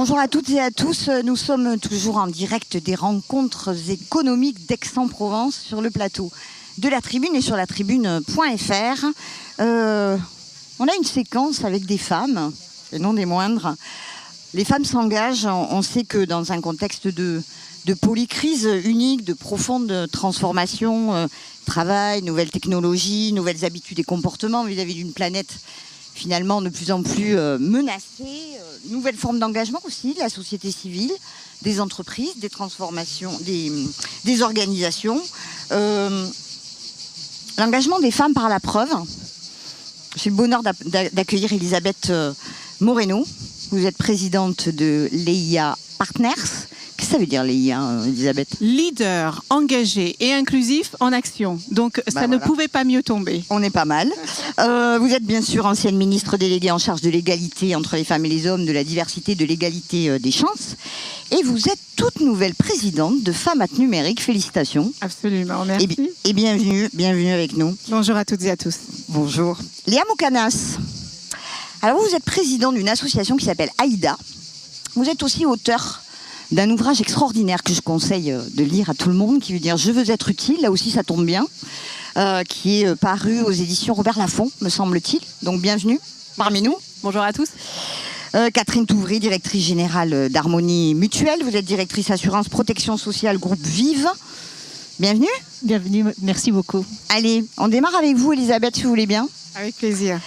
Bonjour à toutes et à tous, nous sommes toujours en direct des rencontres économiques d'Aix-en-Provence sur le plateau de la Tribune et sur la tribune.fr. On a une séquence avec des femmes, et non des moindres. Les femmes s'engagent, on sait que dans un contexte de polycrise unique, de profonde transformation, travail, nouvelles technologies, nouvelles habitudes et comportements vis-à-vis d'une planète finalement de plus en plus menacée, nouvelles formes d'engagement aussi de la société civile, des entreprises, des transformations, des organisations. L'engagement des femmes par la preuve. J'ai le bonheur d'accueillir Elisabeth Moreno. Vous êtes présidente de Leia Partners. Qu'est-ce que ça veut dire Leia, Elisabeth? Leader, engagé et inclusif en action. Donc ça ne pouvait pas mieux tomber. On est pas mal. Vous êtes bien sûr ancienne ministre déléguée en charge de l'égalité entre les femmes et les hommes, de la diversité, de l'égalité des chances. Et vous êtes toute nouvelle présidente de Femmes Numérique. Félicitations. Absolument, merci. Et bienvenue avec nous. Bonjour à toutes et à tous. Bonjour. Léa Moukanas. Alors vous êtes présidente d'une association qui s'appelle Aïda. Vous êtes aussi auteur d'un ouvrage extraordinaire que je conseille de lire à tout le monde, qui veut dire « Je veux être utile », là aussi ça tombe bien, qui est paru aux éditions Robert Laffont, me semble-t-il. Donc bienvenue parmi nous. Bonjour à tous. Catherine Touvry, directrice générale d'Harmonie Mutuelle. Vous êtes directrice assurance protection sociale groupe Vive. Bienvenue. Bienvenue, merci beaucoup. Allez, on démarre avec vous Elisabeth, si vous voulez bien. Avec plaisir.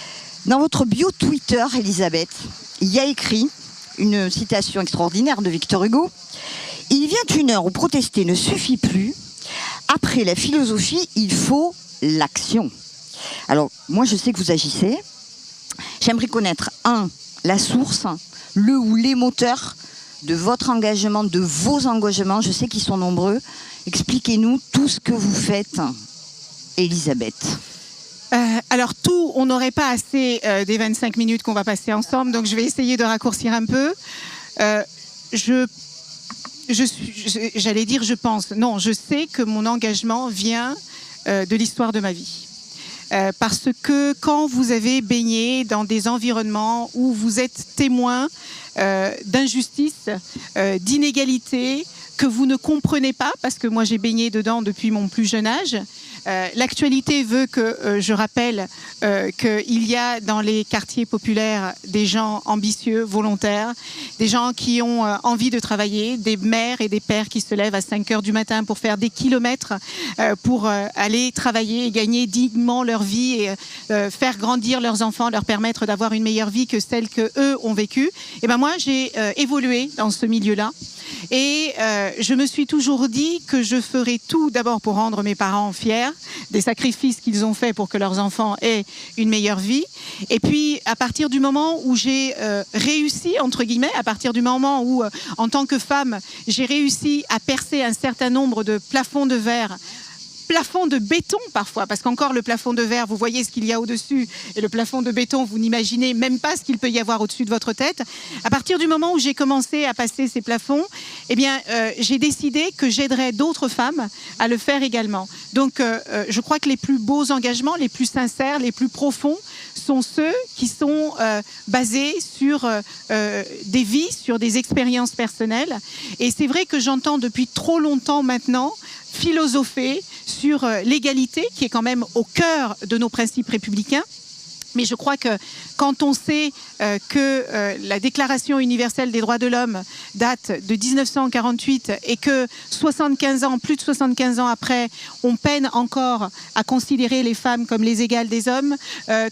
Dans votre bio Twitter, Elisabeth, il y a écrit une citation extraordinaire de Victor Hugo. « Il vient une heure où protester ne suffit plus. Après la philosophie, il faut l'action. » Alors, moi, je sais que vous agissez. J'aimerais connaître, la source, le ou les moteurs de votre engagement, de vos engagements. Je sais qu'ils sont nombreux. Expliquez-nous tout ce que vous faites, Elisabeth. Alors tout, on n'aurait pas assez des 25 minutes qu'on va passer ensemble, donc je vais essayer de raccourcir un peu. J'allais dire je pense. Non, je sais que mon engagement vient de l'histoire de ma vie. Parce que quand vous avez baigné dans des environnements où vous êtes témoin d'injustice, d'inégalité, que vous ne comprenez pas, parce que moi j'ai baigné dedans depuis mon plus jeune âge. L'actualité veut que je rappelle qu'il y a dans les quartiers populaires des gens ambitieux, volontaires, des gens qui ont envie de travailler, des mères et des pères qui se lèvent à 5 heures du matin pour faire des kilomètres pour aller travailler et gagner dignement leur vie et faire grandir leurs enfants, leur permettre d'avoir une meilleure vie que celle qu'eux ont vécue. Et ben moi, j'ai évolué dans ce milieu-là. Et je me suis toujours dit que je ferais tout d'abord pour rendre mes parents fiers des sacrifices qu'ils ont faits pour que leurs enfants aient une meilleure vie. Et puis, à partir du moment où j'ai réussi, entre guillemets, à partir du moment où, en tant que femme, j'ai réussi à percer un certain nombre de plafonds de verre, plafond de béton parfois, parce qu'encore le plafond de verre, vous voyez ce qu'il y a au-dessus, et le plafond de béton, vous n'imaginez même pas ce qu'il peut y avoir au-dessus de votre tête. À partir du moment où j'ai commencé à passer ces plafonds, eh bien, j'ai décidé que j'aiderais d'autres femmes à le faire également. Donc, je crois que les plus beaux engagements, les plus sincères, les plus profonds, sont ceux qui sont basés sur des vies, sur des expériences personnelles. Et c'est vrai que j'entends depuis trop longtemps maintenant philosopher sur l'égalité qui est quand même au cœur de nos principes républicains. Mais je crois que quand on sait que la Déclaration universelle des droits de l'homme date de 1948 et que 75 ans, plus de 75 ans après, on peine encore à considérer les femmes comme les égales des hommes,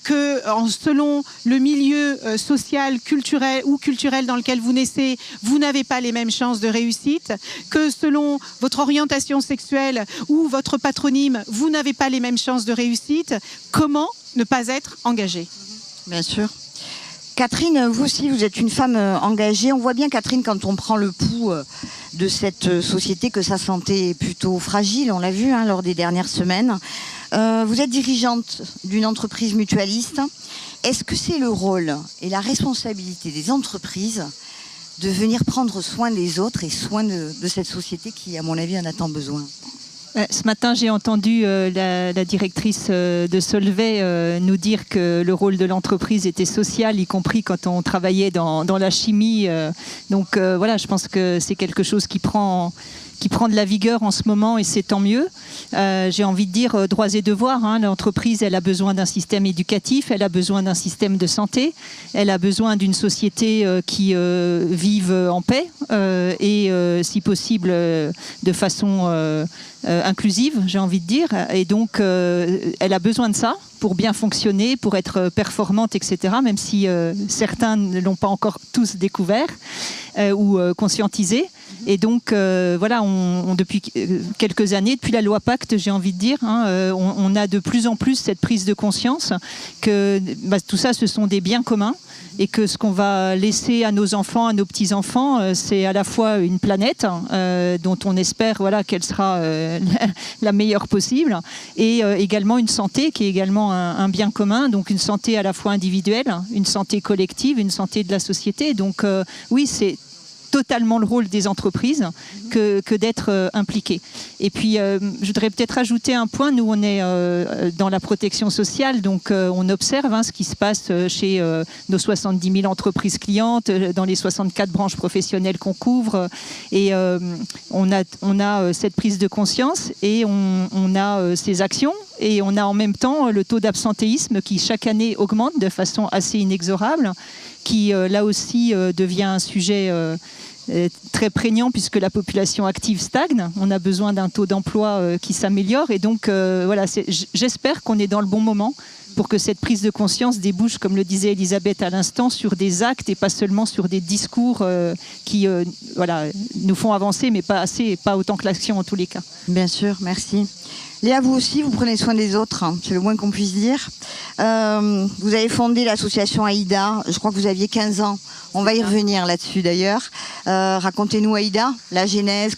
que selon le milieu social, culturel ou culturel dans lequel vous naissez, vous n'avez pas les mêmes chances de réussite, que selon votre orientation sexuelle ou votre patronyme, vous n'avez pas les mêmes chances de réussite, comment ne pas être engagée? Bien sûr. Catherine, vous aussi, vous êtes une femme engagée. On voit bien, Catherine, quand on prend le pouls de cette société, que sa santé est plutôt fragile. On l'a vu lors des dernières semaines. Vous êtes dirigeante d'une entreprise mutualiste. Est-ce que c'est le rôle et la responsabilité des entreprises de venir prendre soin des autres et soin de cette société qui, à mon avis, en a tant besoin? Ce matin, j'ai entendu la directrice de Solvay nous dire que le rôle de l'entreprise était social, y compris quand on travaillait dans la chimie. Donc voilà, je pense que c'est quelque chose qui prend de la vigueur en ce moment et c'est tant mieux. J'ai envie de dire droits et devoirs. L'entreprise, elle a besoin d'un système éducatif, elle a besoin d'un système de santé, elle a besoin d'une société qui vive en paix et si possible de façon inclusive, j'ai envie de dire. Et donc, elle a besoin de ça pour bien fonctionner, pour être performante, etc., même si certains ne l'ont pas encore tous découvert ou conscientisé. Et donc, voilà, depuis quelques années, depuis la loi Pacte, j'ai envie de dire, on a de plus en plus cette prise de conscience que tout ça, ce sont des biens communs et que ce qu'on va laisser à nos enfants, à nos petits-enfants, c'est à la fois une planète dont on espère qu'elle sera la meilleure possible et également une santé qui est également un bien commun, donc une santé à la fois individuelle, une santé collective, une santé de la société. Donc oui, c'est totalement le rôle des entreprises que d'être impliquées. Et puis, je voudrais peut-être ajouter un point. Nous, on est dans la protection sociale, donc on observe ce qui se passe chez nos 70 000 entreprises clientes, dans les 64 branches professionnelles qu'on couvre. Et on a cette prise de conscience et on a ces actions. Et on a en même temps le taux d'absentéisme qui, chaque année, augmente de façon assez inexorable, qui, là aussi, devient un sujet très prégnant puisque la population active stagne. On a besoin d'un taux d'emploi qui s'améliore. Et donc, voilà, j'espère qu'on est dans le bon moment pour que cette prise de conscience débouche, comme le disait Elisabeth à l'instant, sur des actes et pas seulement sur des discours qui nous font avancer, mais pas assez et pas autant que l'action en tous les cas. Bien sûr, merci. Léa, vous aussi, vous prenez soin des autres, c'est le moins qu'on puisse dire. Vous avez fondé l'association Aïda, je crois que vous aviez 15 ans. On va y revenir là-dessus d'ailleurs. Racontez-nous Aïda, la genèse,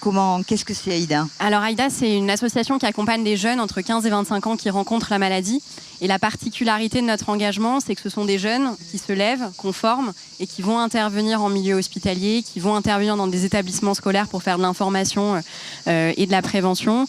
qu'est-ce que c'est Aïda ? Alors Aïda, c'est une association qui accompagne des jeunes entre 15 et 25 ans qui rencontrent la maladie. Et la particularité de notre engagement, c'est que ce sont des jeunes qui se lèvent, qu'on forme et qui vont intervenir en milieu hospitalier, qui vont intervenir dans des établissements scolaires pour faire de l'information et de la prévention.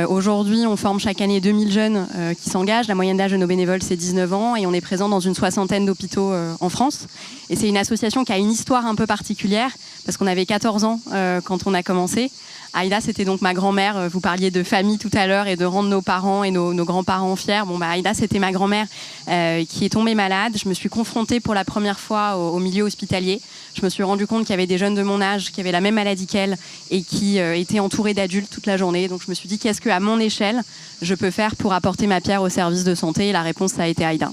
Aujourd'hui, on forme chaque année 2000 jeunes qui s'engagent. La moyenne d'âge de nos bénévoles, c'est 19 ans et on est présent dans une 60aine d'hôpitaux en France. Et c'est une association qui a une histoire un peu particulière parce qu'on avait 14 ans quand on a commencé. Aïda, c'était donc ma grand-mère. Vous parliez de famille tout à l'heure et de rendre nos parents et nos grands-parents fiers. Aïda, c'était ma grand-mère qui est tombée malade. Je me suis confrontée pour la première fois au milieu hospitalier. Je me suis rendu compte qu'il y avait des jeunes de mon âge qui avaient la même maladie qu'elle et qui étaient entourés d'adultes toute la journée. Donc je me suis dit, qu'est-ce qu'à mon échelle, je peux faire pour apporter ma pierre au service de santé ? Et la réponse, ça a été Aïda.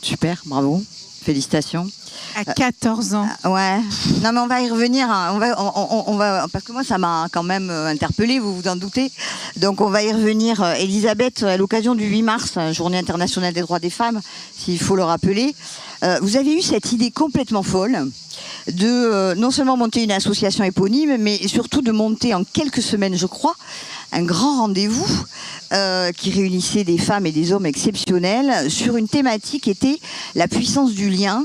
Super, bravo. Félicitations. À 14 ans. Ouais. Non, mais on va y revenir. On va, parce que moi, ça m'a quand même interpellée, vous vous en doutez. Donc, on va y revenir. Elisabeth, à l'occasion du 8 mars, Journée internationale des droits des femmes, s'il faut le rappeler, vous avez eu cette idée complètement folle de non seulement monter une association éponyme, mais surtout de monter en quelques semaines, je crois, un grand rendez-vous qui réunissait des femmes et des hommes exceptionnels sur une thématique qui était la puissance du lien.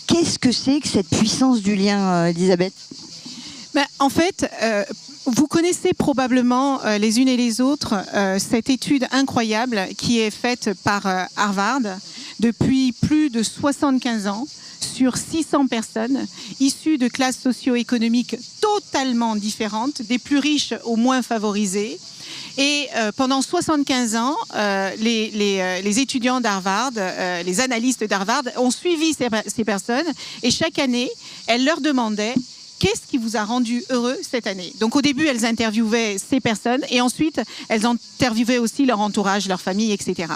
Qu'est-ce que c'est que cette puissance du lien, Elisabeth ? En fait, vous connaissez probablement les unes et les autres cette étude incroyable qui est faite par Harvard depuis plus de 75 ans sur 600 personnes issues de classes socio-économiques totalement différentes, des plus riches aux moins favorisés. Et pendant 75 ans, les étudiants d'Harvard, les analystes d'Harvard ont suivi ces personnes et chaque année, elles leur demandaient qu'est-ce qui vous a rendu heureux cette année. Donc au début, elles interviewaient ces personnes et ensuite, elles interviewaient aussi leur entourage, leur famille, etc.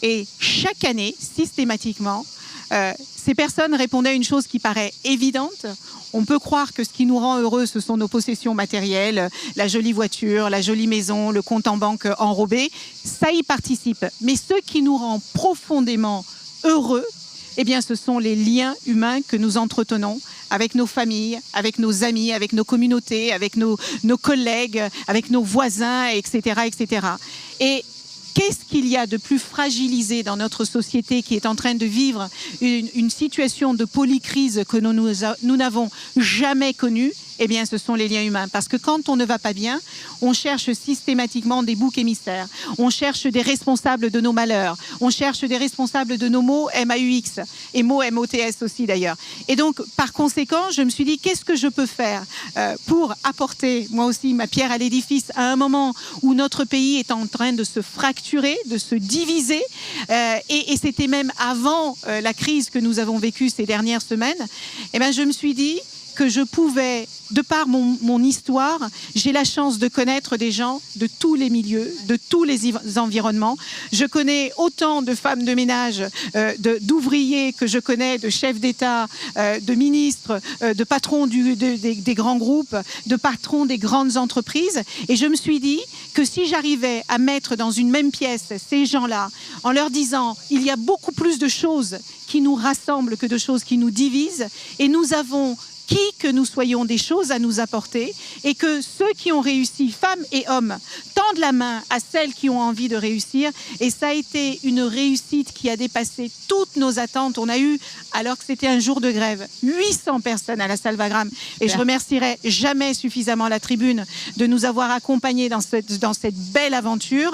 Et chaque année, systématiquement, ces personnes répondaient à une chose qui paraît évidente. On peut croire que ce qui nous rend heureux, ce sont nos possessions matérielles, la jolie voiture, la jolie maison, le compte en banque enrobé. Ça y participe. Mais ce qui nous rend profondément heureux, eh bien, ce sont les liens humains que nous entretenons avec nos familles, avec nos amis, avec nos communautés, avec nos collègues, avec nos voisins, etc., etc. Et qu'est-ce qu'il y a de plus fragilisé dans notre société qui est en train de vivre une situation de polycrise que nous n'avons jamais connue ? eh bien, ce sont les liens humains. Parce que quand on ne va pas bien, on cherche systématiquement des boucs émissaires. On cherche des responsables de nos malheurs. On cherche des responsables de nos maux MAUX et mots MOTS aussi d'ailleurs. Et donc, par conséquent, je me suis dit, qu'est-ce que je peux faire pour apporter, moi aussi, ma pierre à l'édifice à un moment où notre pays est en train de se fracturer, de se diviser. Et c'était même avant la crise que nous avons vécue ces dernières semaines. Eh bien, je me suis dit que je pouvais, de par mon histoire, j'ai la chance de connaître des gens de tous les milieux, de tous les environnements. Je connais autant de femmes de ménage, d'ouvriers que je connais, de chefs d'État, de ministres, de patrons des grands groupes, de patrons des grandes entreprises. Et je me suis dit que si j'arrivais à mettre dans une même pièce ces gens-là, en leur disant il y a beaucoup plus de choses qui nous rassemblent que de choses qui nous divisent, et nous avons qui que nous soyons des choses à nous apporter, et que ceux qui ont réussi, femmes et hommes, tendent la main à celles qui ont envie de réussir. Et ça a été une réussite qui a dépassé toutes nos attentes. On a eu, alors que c'était un jour de grève, 800 personnes à la salle Wagram. Et je remercierai jamais suffisamment la tribune de nous avoir accompagnés dans cette belle aventure.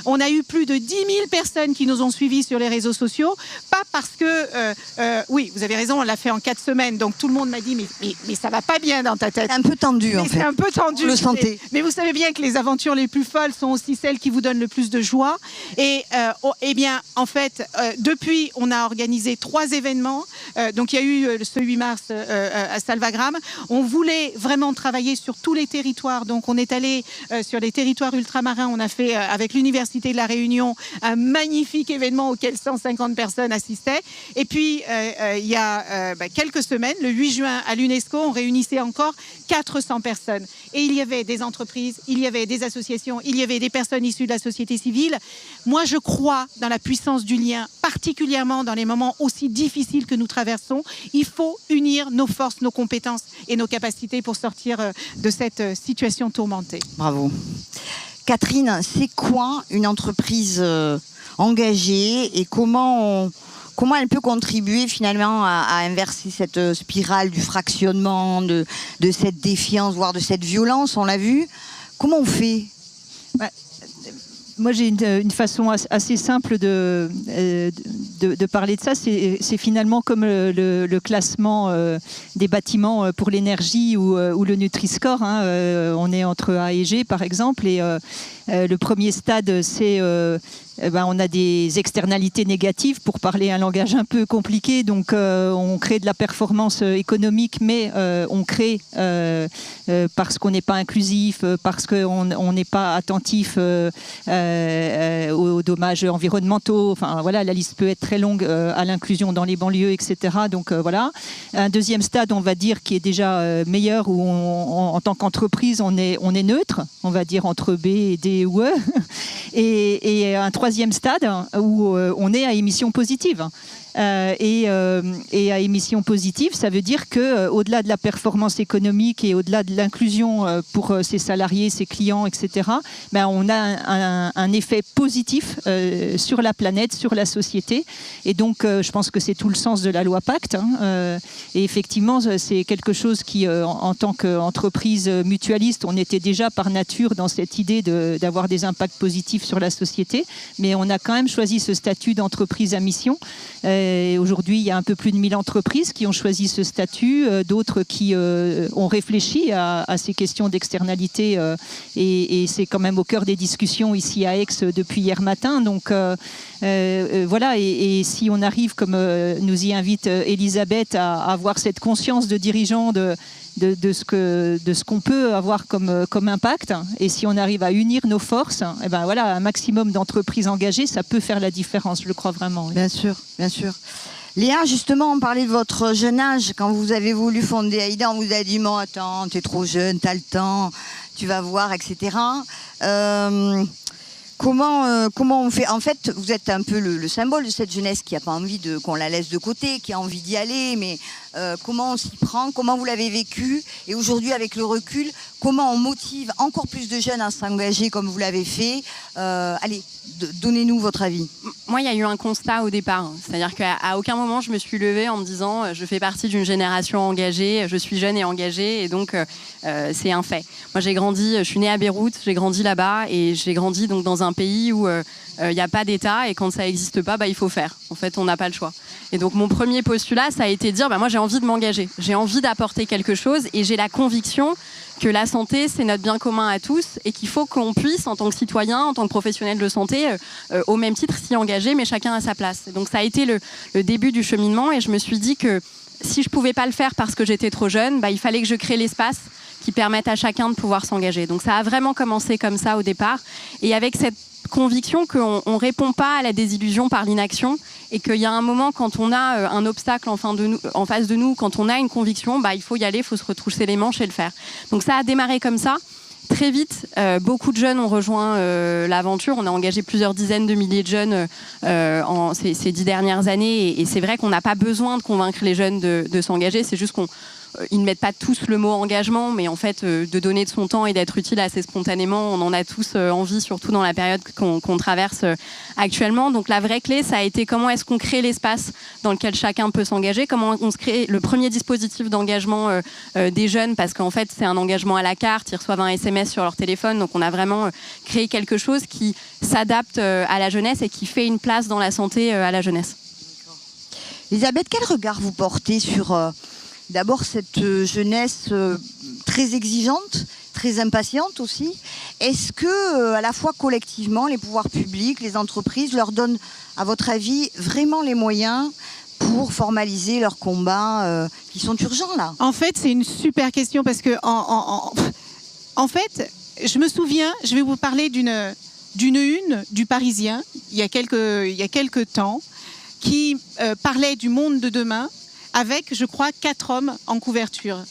On a eu plus de 10 000 personnes qui nous ont suivis sur les réseaux sociaux. Pas parce que... oui, vous avez raison, on l'a fait en 4 semaines. Donc tout le monde m'a dit, mais ça va pas bien dans ta tête. C'est un peu tendu, en fait. C'est un peu tendu. Vous le sentez. Mais vous savez bien que les aventures les plus folles sont aussi celles qui vous donnent le plus de joie. Et eh bien, en fait, depuis, on a organisé 3 événements. Donc, il y a eu ce 8 mars à salle Wagram. On voulait vraiment travailler sur tous les territoires. Donc, on est allé sur les territoires ultramarins. On a fait, avec l'Université de La Réunion, un magnifique événement auquel 150 personnes assistaient. Et puis, il y a quelques semaines, le 8 juin, à l'UNESCO, on réunissait encore 400 personnes. Et il y avait des entreprises, il y avait des associations, il y avait des personnes issues de la société civile. Moi, je crois dans la puissance du lien, particulièrement dans les moments aussi difficiles que nous traversons. Il faut unir nos forces, nos compétences et nos capacités pour sortir de cette situation tourmentée. Bravo. Catherine, c'est quoi une entreprise engagée et comment elle peut contribuer finalement à inverser cette spirale du fractionnement, de cette défiance, voire de cette violence, on l'a vu. Comment on fait ? Moi, j'ai une façon assez simple de parler de ça. C'est finalement comme le classement des bâtiments pour l'énergie ou le Nutri-Score. On est entre A et G, par exemple. Et le premier stade, c'est... on a des externalités négatives, pour parler un langage un peu compliqué. Donc, on crée de la performance économique, mais on crée parce qu'on n'est pas inclusif, parce qu'on n'est pas attentif aux dommages environnementaux. Enfin, voilà, la liste peut être très longue, à l'inclusion dans les banlieues, etc. Donc, voilà. Un deuxième stade, on va dire, qui est déjà meilleur, où en tant qu'entreprise, on est neutre, on va dire entre B et D ou E. Et un troisième stade où on est à émission positive. Et à émission positive, ça veut dire qu'au-delà de la performance économique et au-delà de l'inclusion pour ses salariés, ses clients, etc., on a un effet positif sur la planète, sur la société. Et donc, je pense que c'est tout le sens de la loi Pacte. Et effectivement, c'est quelque chose qui, en tant qu'entreprise mutualiste, on était déjà par nature dans cette idée d'avoir des impacts positifs sur la société. Mais on a quand même choisi ce statut d'entreprise à mission. Aujourd'hui, il y a un peu plus de 1000 entreprises qui ont choisi ce statut, d'autres qui ont réfléchi à ces questions d'externalité et c'est quand même au cœur des discussions ici à Aix depuis hier matin. Donc voilà, et si on arrive, comme nous y invite Elisabeth, à avoir cette conscience de dirigeant de ce qu'on peut avoir comme impact, et si on arrive à unir nos forces, et voilà, un maximum d'entreprises engagées, ça peut faire la différence, je le crois vraiment. Oui. Bien sûr, bien sûr. Léa, justement, on parlait de votre jeune âge. Quand vous avez voulu fonder Aïda, on vous a dit « Bon, attends, t'es trop jeune, t'as le temps, tu vas voir, etc. » Comment on fait ? En fait, vous êtes un peu le symbole de cette jeunesse qui n'a pas envie qu'on la laisse de côté, qui a envie d'y aller, mais comment on s'y prend, comment vous l'avez vécu, et aujourd'hui avec le recul, comment on motive encore plus de jeunes à s'engager comme vous l'avez fait. Allez, donnez-nous votre avis. Moi, il y a eu un constat au départ. C'est-à-dire qu'à aucun moment, je me suis levée en me disant je fais partie d'une génération engagée, je suis jeune et engagée, et donc c'est un fait. Moi, j'ai grandi, je suis née à Beyrouth, j'ai grandi là-bas, et j'ai grandi donc dans un pays où il n'y a pas d'État, et quand ça n'existe pas, il faut faire. En fait, on n'a pas le choix. Et donc, mon premier postulat, ça a été de dire moi, j'ai envie de m'engager. J'ai envie d'apporter quelque chose, et j'ai la conviction que la santé, c'est notre bien commun à tous, et qu'il faut qu'on puisse, en tant que citoyen, en tant que professionnel de santé, au même titre, s'y engager, mais chacun à sa place. Et donc ça a été le début du cheminement, et je me suis dit que si je ne pouvais pas le faire parce que j'étais trop jeune, il fallait que je crée l'espace qui permette à chacun de pouvoir s'engager. Donc ça a vraiment commencé comme ça au départ, et avec cette conviction qu'on ne répond pas à la désillusion par l'inaction, et qu'il y a un moment, quand on a un obstacle en face de nous, quand on a une conviction, il faut y aller, il faut se retrousser les manches et le faire. Donc ça a démarré comme ça. Très vite, beaucoup de jeunes ont rejoint l'aventure. On a engagé plusieurs dizaines de milliers de jeunes ces 10 dernières années. Et c'est vrai qu'on n'a pas besoin de convaincre les jeunes de s'engager. C'est juste ils ne mettent pas tous le mot engagement, mais en fait, de donner de son temps et d'être utile assez spontanément, on en a tous envie, surtout dans la période qu'on traverse actuellement. Donc la vraie clé, ça a été comment est-ce qu'on crée l'espace dans lequel chacun peut s'engager, comment on se crée le premier dispositif d'engagement des jeunes, parce qu'en fait, c'est un engagement à la carte, ils reçoivent un SMS sur leur téléphone, donc on a vraiment créé quelque chose qui s'adapte à la jeunesse et qui fait une place dans la santé à la jeunesse. Elisabeth, quel regard vous portez sur... D'abord, cette jeunesse très exigeante, très impatiente aussi. Est-ce que, à la fois collectivement, les pouvoirs publics, les entreprises leur donnent, à votre avis, vraiment les moyens pour formaliser leurs combats qui sont urgents là? En fait, c'est une super question parce que, en fait, je me souviens, je vais vous parler d'une une du Parisien il y a quelques temps qui parlait du monde de demain, avec, je crois, 4 hommes en couverture.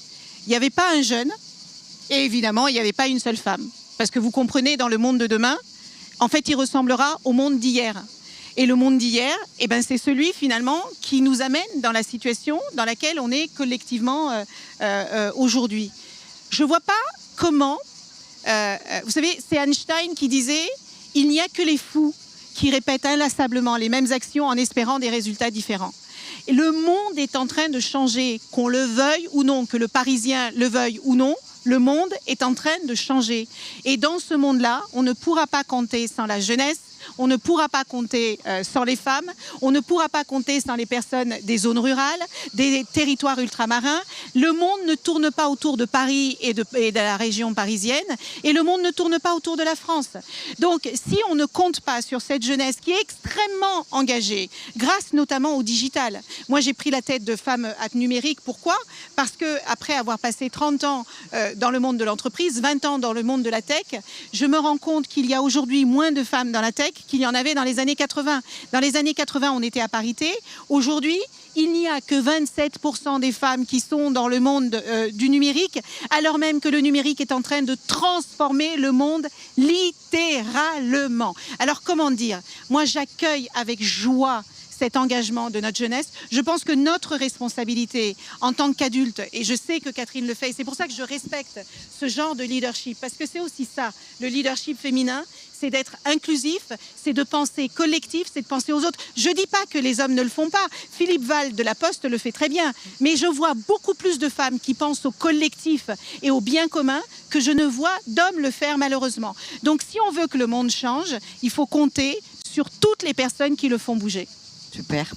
Il n'y avait pas un jeune, et évidemment, il n'y avait pas une seule femme. Parce que vous comprenez, dans le monde de demain, en fait, il ressemblera au monde d'hier. Et le monde d'hier, c'est celui, finalement, qui nous amène dans la situation dans laquelle on est collectivement aujourd'hui. Je ne vois pas comment... vous savez, c'est Einstein qui disait « Il n'y a que les fous qui répètent inlassablement les mêmes actions en espérant des résultats différents ». Le monde est en train de changer, qu'on le veuille ou non, que le Parisien le veuille ou non, le monde est en train de changer. Et dans ce monde-là, on ne pourra pas compter sans la jeunesse, on ne pourra pas compter sans les femmes, on ne pourra pas compter sans les personnes des zones rurales, des territoires ultramarins. Le monde ne tourne pas autour de Paris et de la région parisienne, et le monde ne tourne pas autour de la France. Donc, si on ne compte pas sur cette jeunesse qui est extrêmement engagée, grâce notamment au digital. Moi, j'ai pris la tête de Femmes Hack Numérique. Pourquoi? Parce qu'après avoir passé 30 ans dans le monde de l'entreprise, 20 ans dans le monde de la tech, je me rends compte qu'il y a aujourd'hui moins de femmes dans la tech qu'il y en avait dans les années 80. Dans les années 80, on était à parité. Aujourd'hui, il n'y a que 27% des femmes qui sont dans le monde du numérique, alors même que le numérique est en train de transformer le monde littéralement. Alors, comment dire? Moi, j'accueille avec joie cet engagement de notre jeunesse. Je pense que notre responsabilité en tant qu'adulte, et je sais que Catherine le fait, et c'est pour ça que je respecte ce genre de leadership, parce que c'est aussi ça, le leadership féminin, c'est d'être inclusif, c'est de penser collectif, c'est de penser aux autres. Je ne dis pas que les hommes ne le font pas. Philippe Val de La Poste le fait très bien. Mais je vois beaucoup plus de femmes qui pensent au collectif et au bien commun que je ne vois d'hommes le faire malheureusement. Donc si on veut que le monde change, il faut compter sur toutes les personnes qui le font bouger. Super.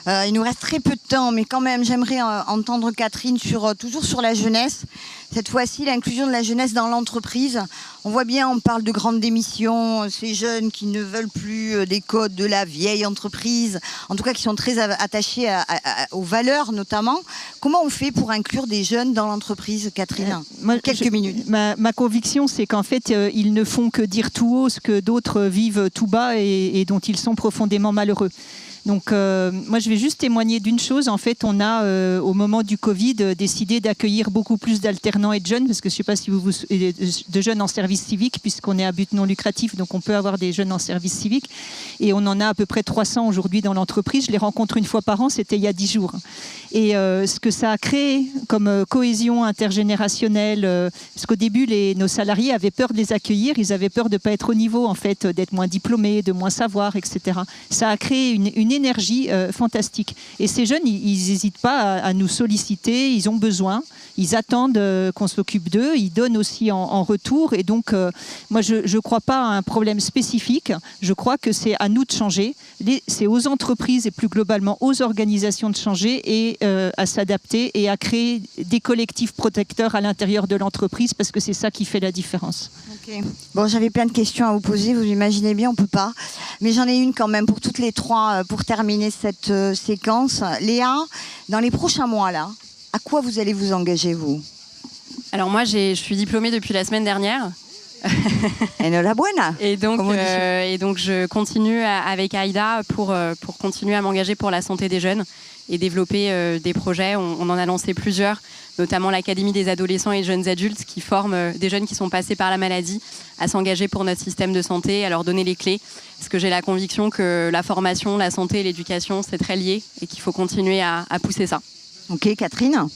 Il nous reste très peu de temps, mais quand même, j'aimerais entendre Catherine toujours sur la jeunesse. Cette fois-ci, l'inclusion de la jeunesse dans l'entreprise. On voit bien, on parle de grandes démissions, ces jeunes qui ne veulent plus des codes de la vieille entreprise, en tout cas qui sont très attachés aux valeurs notamment. Comment on fait pour inclure des jeunes dans l'entreprise, Catherine? Quelques minutes. Ma conviction, c'est qu'en fait, ils ne font que dire tout haut ce que d'autres vivent tout bas et dont ils sont profondément malheureux. Donc moi je vais juste témoigner d'une chose. En fait, on a au moment du Covid décidé d'accueillir beaucoup plus d'alternants et de jeunes, parce que je ne sais pas si de jeunes en service civique, puisqu'on est à but non lucratif, donc on peut avoir des jeunes en service civique. Et on en a à peu près 300 aujourd'hui dans l'entreprise. Je les rencontre une fois par an, c'était il y a 10 jours. Et ce que ça a créé comme cohésion intergénérationnelle, parce qu'au début, nos salariés avaient peur de les accueillir, ils avaient peur de ne pas être au niveau, en fait, d'être moins diplômés, de moins savoir, etc. Ça a créé une énergie fantastique. Et ces jeunes, ils n'hésitent pas à nous solliciter, ils ont besoin, ils attendent qu'on s'occupe d'eux, ils donnent aussi en retour. Et donc, moi, je ne crois pas à un problème spécifique, je crois que c'est à nous de changer, c'est aux entreprises et plus globalement aux organisations de changer et à s'adapter et à créer des collectifs protecteurs à l'intérieur de l'entreprise, parce que c'est ça qui fait la différence. Okay. Bon, j'avais plein de questions à vous poser, vous imaginez bien, on ne peut pas. Mais j'en ai une quand même pour toutes les trois, pour terminer cette séquence. Léa, dans les prochains mois, là, à quoi vous allez vous engager, vous? Alors moi, je suis diplômée depuis la semaine dernière. Enhorabuena. Et donc je continue avec Aïda pour continuer à m'engager pour la santé des jeunes et développer des projets. On en a lancé plusieurs, notamment l'Académie des adolescents et jeunes adultes qui forment des jeunes qui sont passés par la maladie à s'engager pour notre système de santé, à leur donner les clés. Parce que j'ai la conviction que la formation, la santé et l'éducation, c'est très lié et qu'il faut continuer à pousser ça. Ok, Catherine?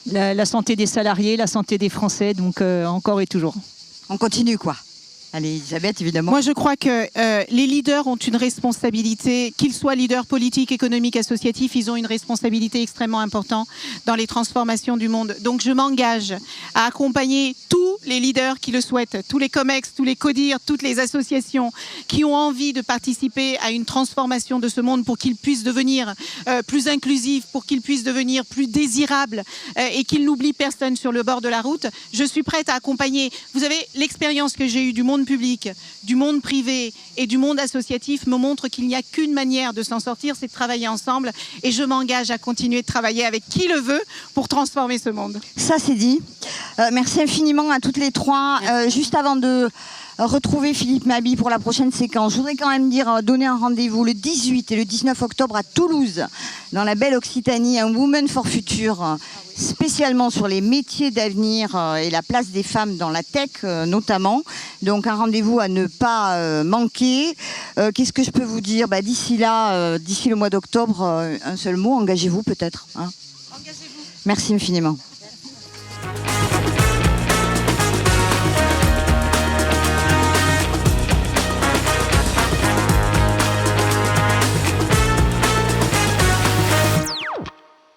La santé des salariés, la santé des Français, donc encore et toujours. On continue, quoi. Allez, Elisabeth, évidemment. Moi, je crois que les leaders ont une responsabilité, qu'ils soient leaders politiques, économiques, associatifs, ils ont une responsabilité extrêmement importante dans les transformations du monde. Donc, je m'engage à accompagner tous les leaders qui le souhaitent, tous les COMEX, tous les CODIR, toutes les associations qui ont envie de participer à une transformation de ce monde pour qu'il puisse devenir plus inclusif, pour qu'il puisse devenir plus désirable et qu'il n'oublie personne sur le bord de la route. Je suis prête à accompagner. Vous avez l'expérience que j'ai eue du monde public, du monde privé et du monde associatif me montre qu'il n'y a qu'une manière de s'en sortir, c'est de travailler ensemble. Et je m'engage à continuer de travailler avec qui le veut pour transformer ce monde. Ça, c'est dit. Merci infiniment à toutes les trois. Juste avant de retrouver Philippe Maby pour la prochaine séquence, je voudrais quand même donner un rendez-vous le 18 et le 19 octobre à Toulouse, dans la belle Occitanie, un Women for Future, spécialement sur les métiers d'avenir et la place des femmes dans la tech notamment. Donc un rendez-vous à ne pas manquer. Qu'est-ce que je peux vous dire? D'ici là, d'ici le mois d'octobre, un seul mot, engagez-vous peut-être. Hein. Engagez-vous. Merci infiniment.